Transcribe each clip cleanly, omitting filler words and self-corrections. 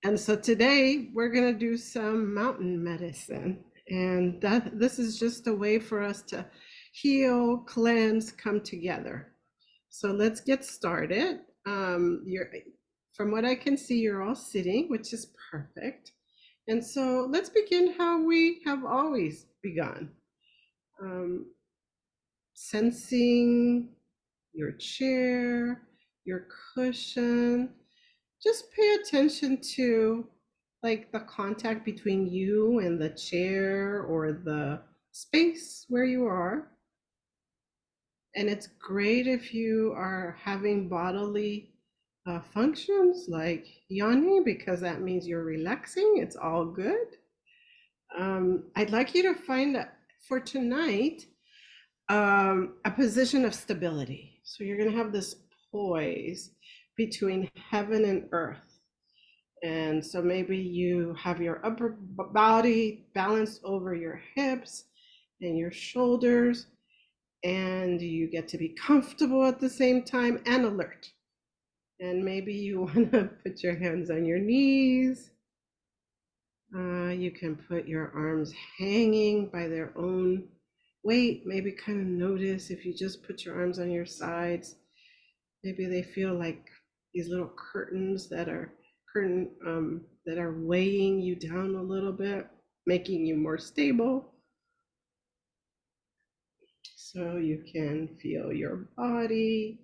And so today we're going to do some mountain medicine. And this is just a way for us to heal, cleanse, come together. So let's get started. From what I can see, you're all sitting, which is perfect. And so let's begin how we have always begun. Um, Sensing your chair, your cushion. Just pay attention to like the contact between you and the chair or the space where you are. And it's great if you are having bodily functions like yawning, because that means you're relaxing. It's all good. I'd like you to find for tonight a position of stability. So you're going to have this poise between heaven and earth. And so maybe you have your upper body balanced over your hips and your shoulders, and you get to be comfortable at the same time and alert. And maybe you want to put your hands on your knees. You can put your arms hanging by their own weight. Maybe kind of notice if you just put your arms on your sides, maybe they feel like these little curtains that are weighing you down a little bit, making you more stable. So you can feel your body,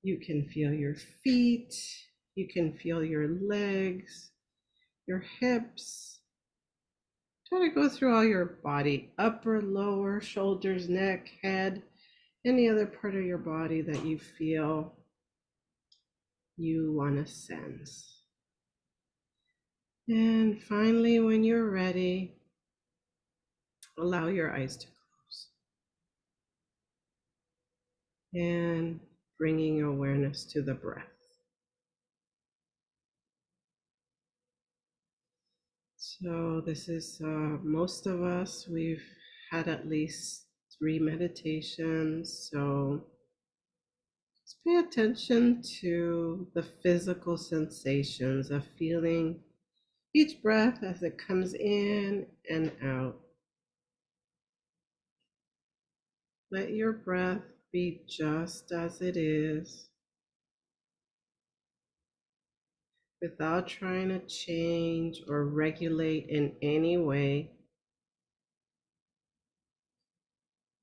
you can feel your feet, you can feel your legs, your hips. Try to go through all your body, upper, lower, shoulders, neck, head, any other part of your body that you feel you want to sense. And finally, when you're ready, allow your eyes to close and bringing awareness to the breath. So this is most of us, we've had at least 3 meditations. So just pay attention to the physical sensations of feeling each breath as it comes in and out. Let your breath be just as it is, without trying to change or regulate in any way,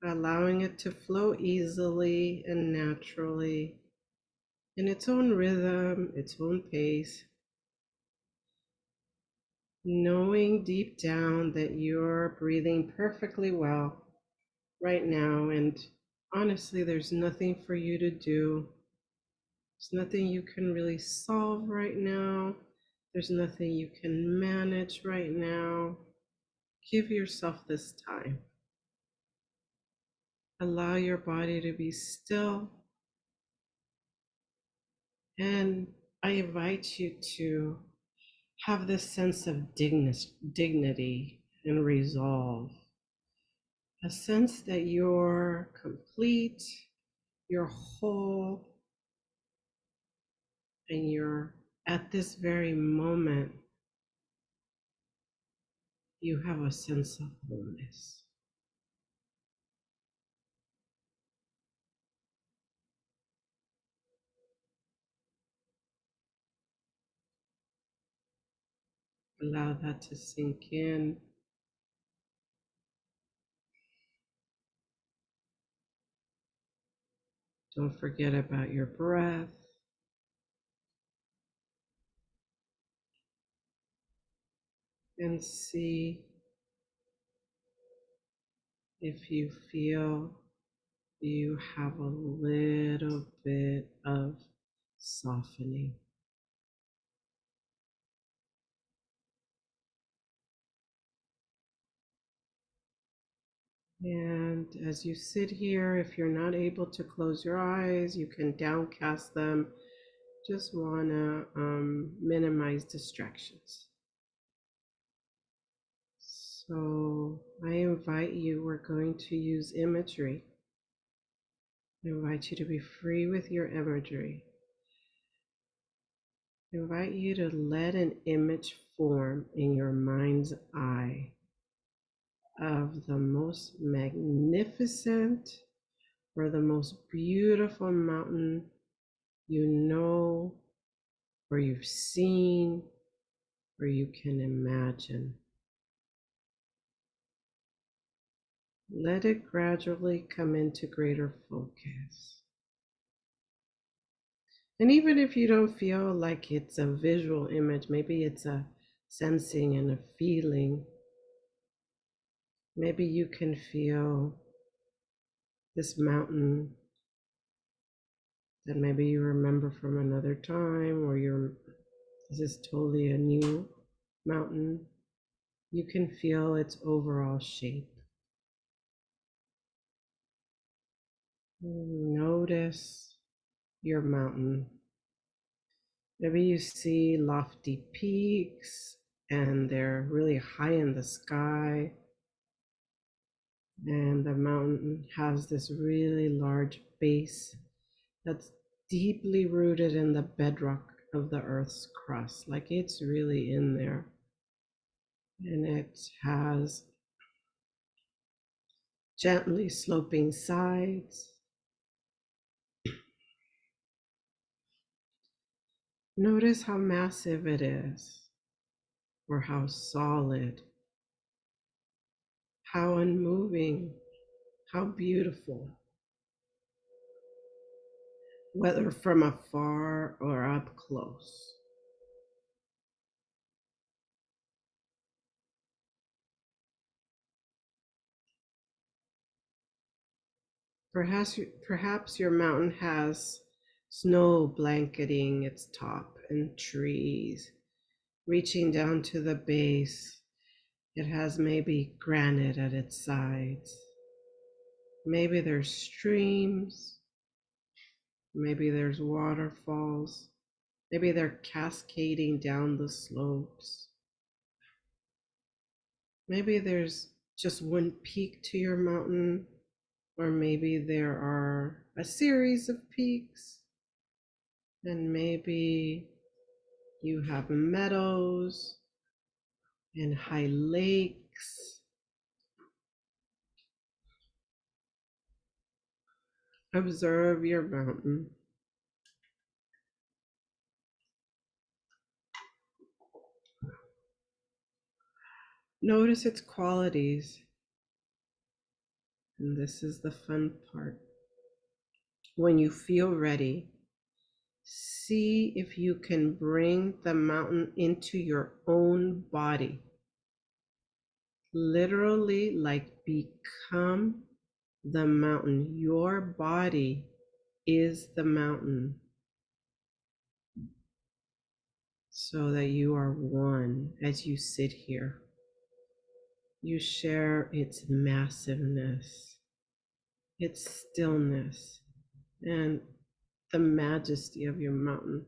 allowing it to flow easily and naturally in its own rhythm, its own pace, knowing deep down that you're breathing perfectly well right now. And honestly, there's nothing for you to do. There's nothing you can really solve right now. There's nothing you can manage right now. Give yourself this time. Allow your body to be still. And I invite you to have this sense of dignity and resolve, a sense that you're complete, you're whole, and you're at this very moment, you have a sense of wholeness. Allow that to sink in. Don't forget about your breath. And see if you feel you have a little bit of softening. And as you sit here, if you're not able to close your eyes, you can downcast them. Just want to minimize distractions. So I invite you, we're going to use imagery. I invite you to be free with your imagery. I invite you to let an image form in your mind's eye of the most magnificent or the most beautiful mountain you know, or you've seen, or you can imagine. Let it gradually come into greater focus. And even if you don't feel like it's a visual image, maybe it's a sensing and a feeling, maybe you can feel this mountain that maybe you remember from another time, or this is totally a new mountain. You can feel its overall shape. Notice your mountain. Maybe you see lofty peaks and they're really high in the sky. And the mountain has this really large base that's deeply rooted in the bedrock of the earth's crust. Like it's really in there. And it has gently sloping sides. Notice how massive it is, or how solid, how unmoving, how beautiful, whether from afar or up close. Perhaps your mountain has snow blanketing its top and trees reaching down to the base. It has maybe granite at its sides. Maybe there's streams. Maybe there's waterfalls. Maybe they're cascading down the slopes. Maybe there's just one peak to your mountain, or maybe there are a series of peaks, and maybe you have meadows and high lakes. Observe your mountain. Notice its qualities. And this is the fun part. When you feel ready, see if you can bring the mountain into your own body. Literally, like become the mountain. Your body is the mountain, so that you are one as you sit here. You share its massiveness, its stillness, and the majesty of your mountain.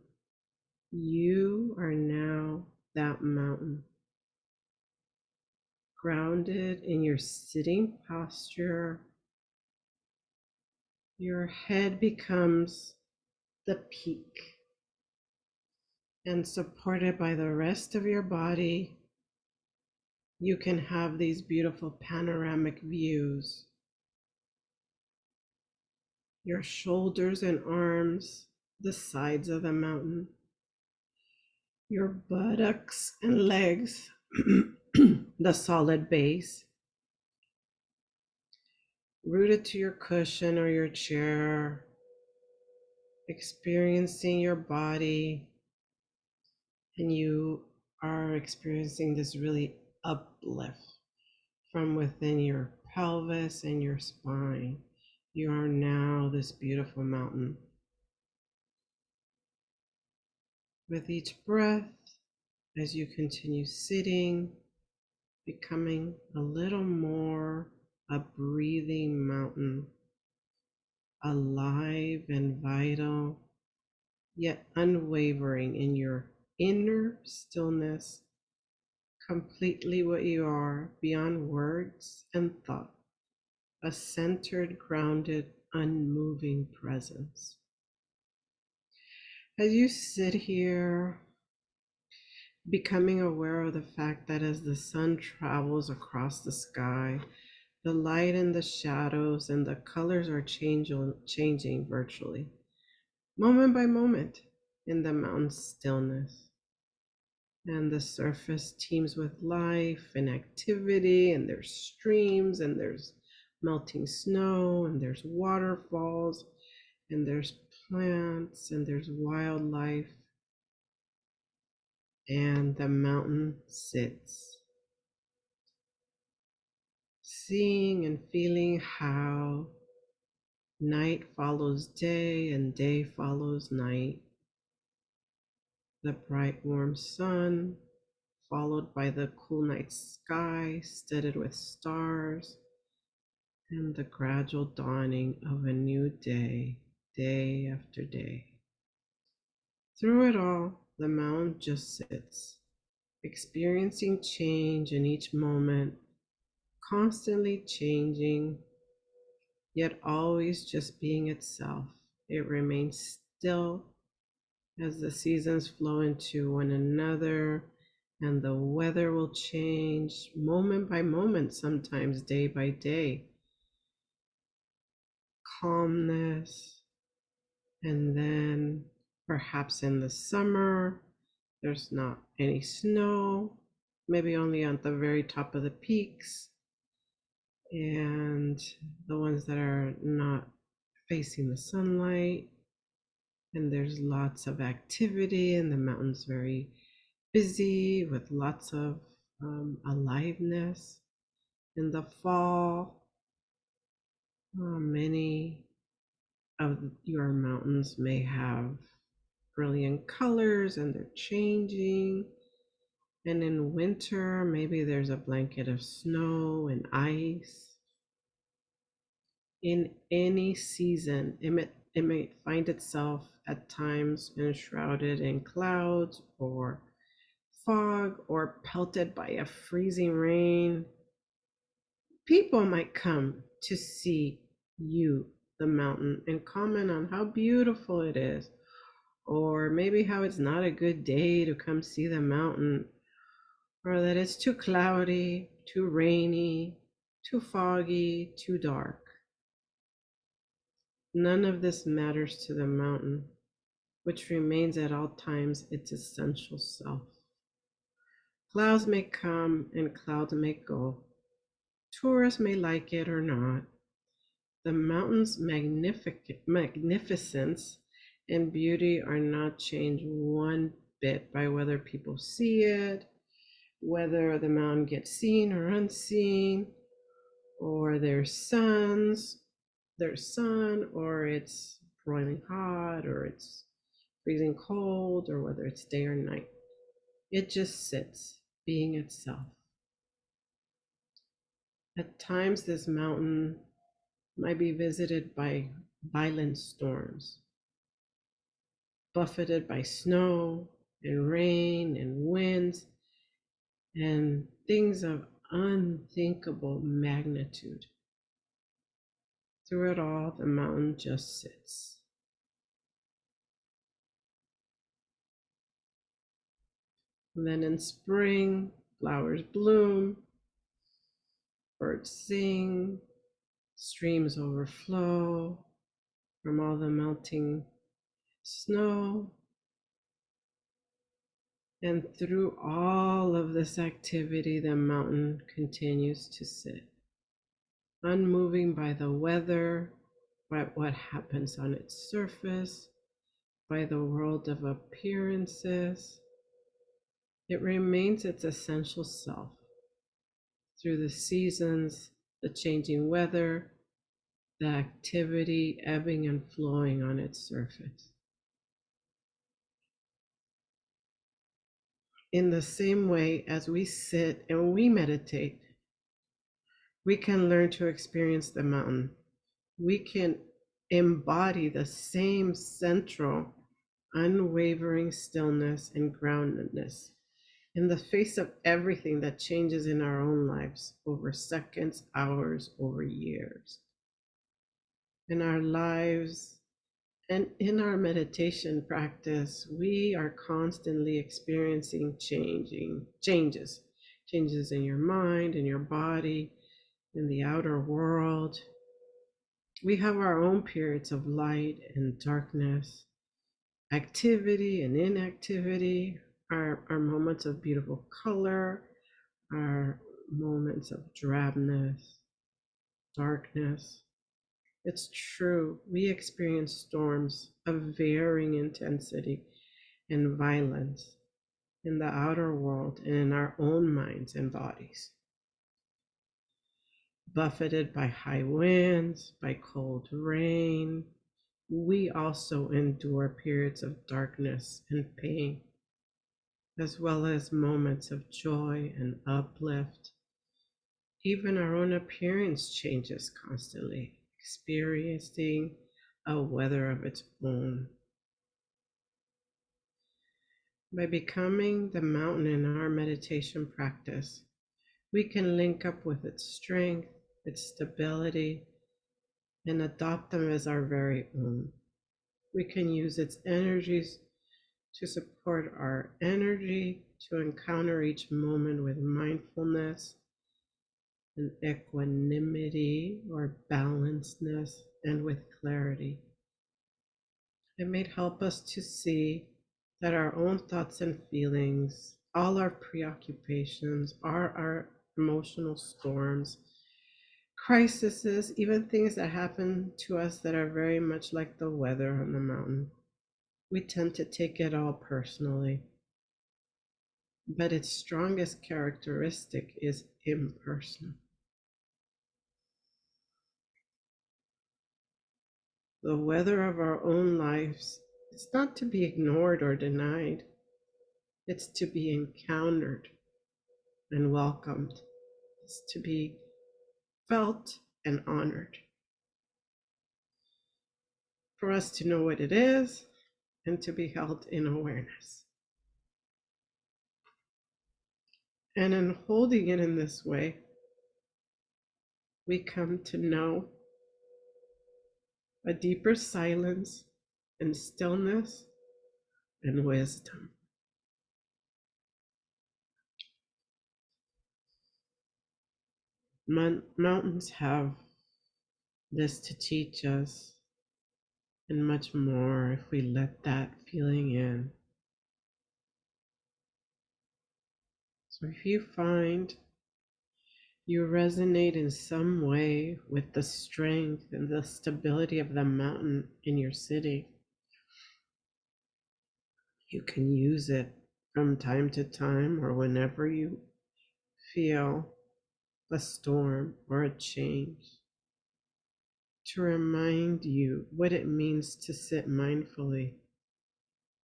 You are now that mountain, grounded in your sitting posture. Your head becomes the peak, and supported by the rest of your body, you can have these beautiful panoramic views. Your shoulders and arms, the sides of the mountain, your buttocks and legs, the solid base, rooted to your cushion or your chair, experiencing your body, and you are experiencing this really uplift from within your pelvis and your spine. You are now this beautiful mountain. With each breath, as you continue sitting, becoming a little more a breathing mountain, alive and vital, yet unwavering in your inner stillness, completely what you are beyond words and thought, a centered, grounded, unmoving presence. As you sit here, becoming aware of the fact that as the sun travels across the sky, the light and the shadows and the colors are changing virtually, moment by moment, in the mountain stillness. And the surface teems with life and activity, and there's streams, and there's melting snow, and there's waterfalls, and there's plants, and there's wildlife. And the mountain sits, seeing and feeling how night follows day and day follows night. The bright warm sun, followed by the cool night sky studded with stars, and the gradual dawning of a new day, day after day. Through it all, the mountain just sits, experiencing change in each moment, constantly changing, yet always just being itself. It remains still as the seasons flow into one another, and the weather will change moment by moment, sometimes day by day. Calmness, and then perhaps in the summer, there's not any snow, maybe only on the very top of the peaks, and the ones that are not facing the sunlight. And there's lots of activity, and the mountain's very busy with lots of aliveness. In the fall, many of your mountains may have brilliant colors and they're changing. And in winter, maybe there's a blanket of snow and ice. In any season, it may find itself at times enshrouded in clouds or fog or pelted by a freezing rain. People might come to see you, the mountain, and comment on how beautiful it is, or maybe how it's not a good day to come see the mountain, or that it's too cloudy, too rainy, too foggy, too dark. None of this matters to the mountain, which remains at all times its essential self. Clouds may come and clouds may go. Tourists may like it or not. The mountain's magnificence and beauty are not changed one bit by whether people see it, whether the mountain gets seen or unseen, or there's sun, or it's broiling hot, or it's freezing cold, or whether it's day or night. It just sits, being itself. At times, this mountain might be visited by violent storms, buffeted by snow and rain and winds and things of unthinkable magnitude. Through it all, the mountain just sits. And then in spring, flowers bloom, birds sing, streams overflow from all the melting snow. And through all of this activity, the mountain continues to sit, unmoving by the weather, by what happens on its surface, by the world of appearances. It remains its essential self through the seasons, the changing weather, the activity ebbing and flowing on its surface. In the same way as we sit and we meditate, we can learn to experience the mountain. We can embody the same central, unwavering stillness and groundedness in the face of everything that changes in our own lives over seconds, hours, over years. In our lives And in our meditation practice, we are constantly experiencing changes in your mind, in your body, in the outer world. We have our own periods of light and darkness, activity and inactivity, our moments of beautiful color, our moments of drabness, darkness. It's true, we experience storms of varying intensity and violence in the outer world and in our own minds and bodies. Buffeted by high winds, by cold rain, we also endure periods of darkness and pain, as well as moments of joy and uplift. Even our own appearance changes constantly, experiencing a weather of its own. By becoming the mountain in our meditation practice, we can link up with its strength, its stability, and adopt them as our very own. We can use its energies to support our energy, to encounter each moment with mindfulness and equanimity or balancedness and with clarity. It may help us to see that our own thoughts and feelings, all our preoccupations, are our emotional storms, crises, even things that happen to us that are very much like the weather on the mountain. We tend to take it all personally, but its strongest characteristic is impersonal. The weather of our own lives is not to be ignored or denied, it's to be encountered and welcomed. It's to be felt and honored. For us to know what it is and to be held in awareness. And in holding it in this way, we come to know a deeper silence and stillness and wisdom. Mountains have this to teach us and much more if we let that feeling in. So if you find you resonate in some way with the strength and the stability of the mountain in your city, you can use it from time to time or whenever you feel a storm or a change to remind you what it means to sit mindfully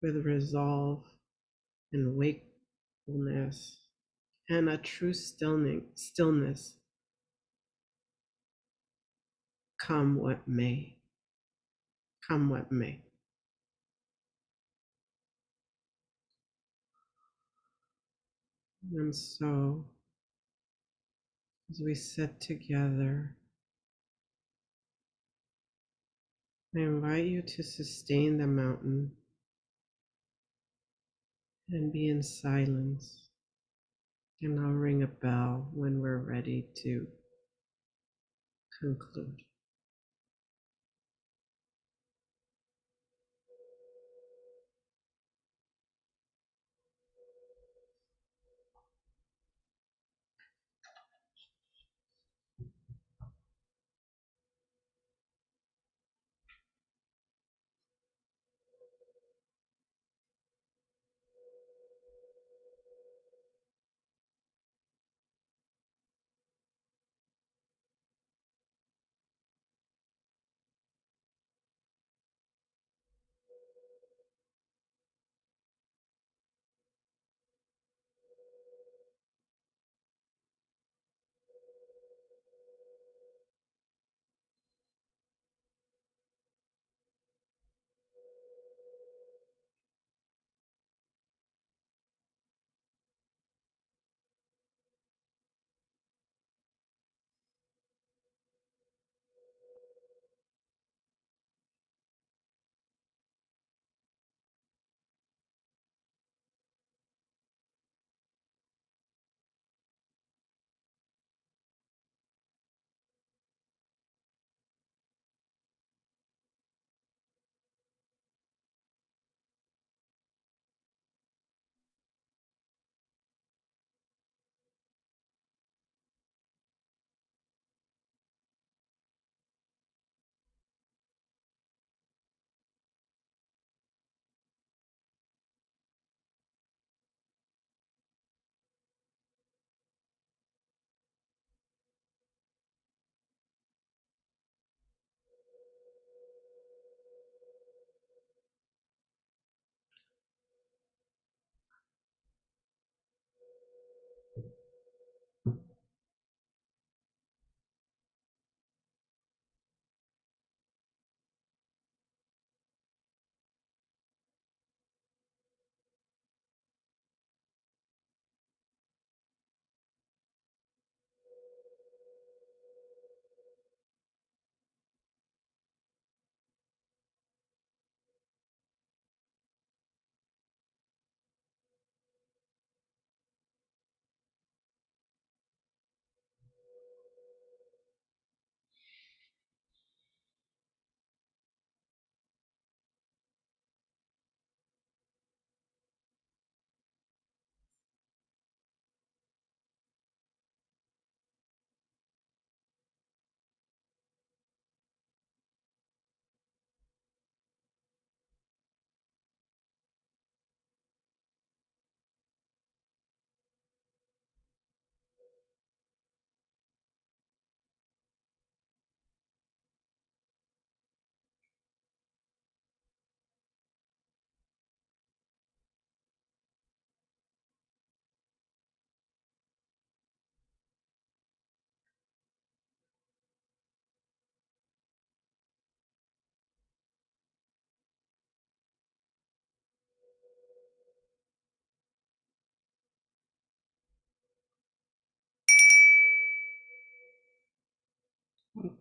with resolve and wakefulness and a true stillness, come what may, come what may. And so, as we sit together, I invite you to sustain the mountain and be in silence. And I'll ring a bell when we're ready to conclude.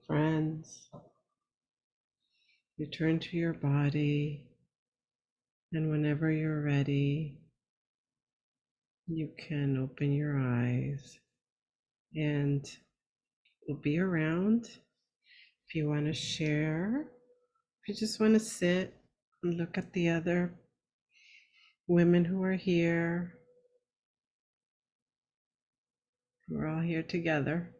friends. Return to your body, and whenever you're ready, you can open your eyes, and we'll be around if you want to share. If you just want to sit and look at the other women who are here, we're all here together.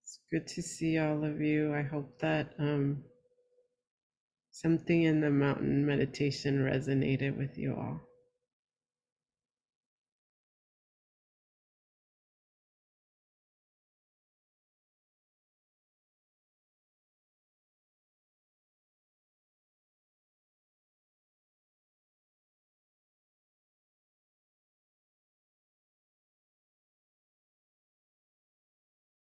It's good to see all of you. I hope that something in the mountain meditation resonated with you all.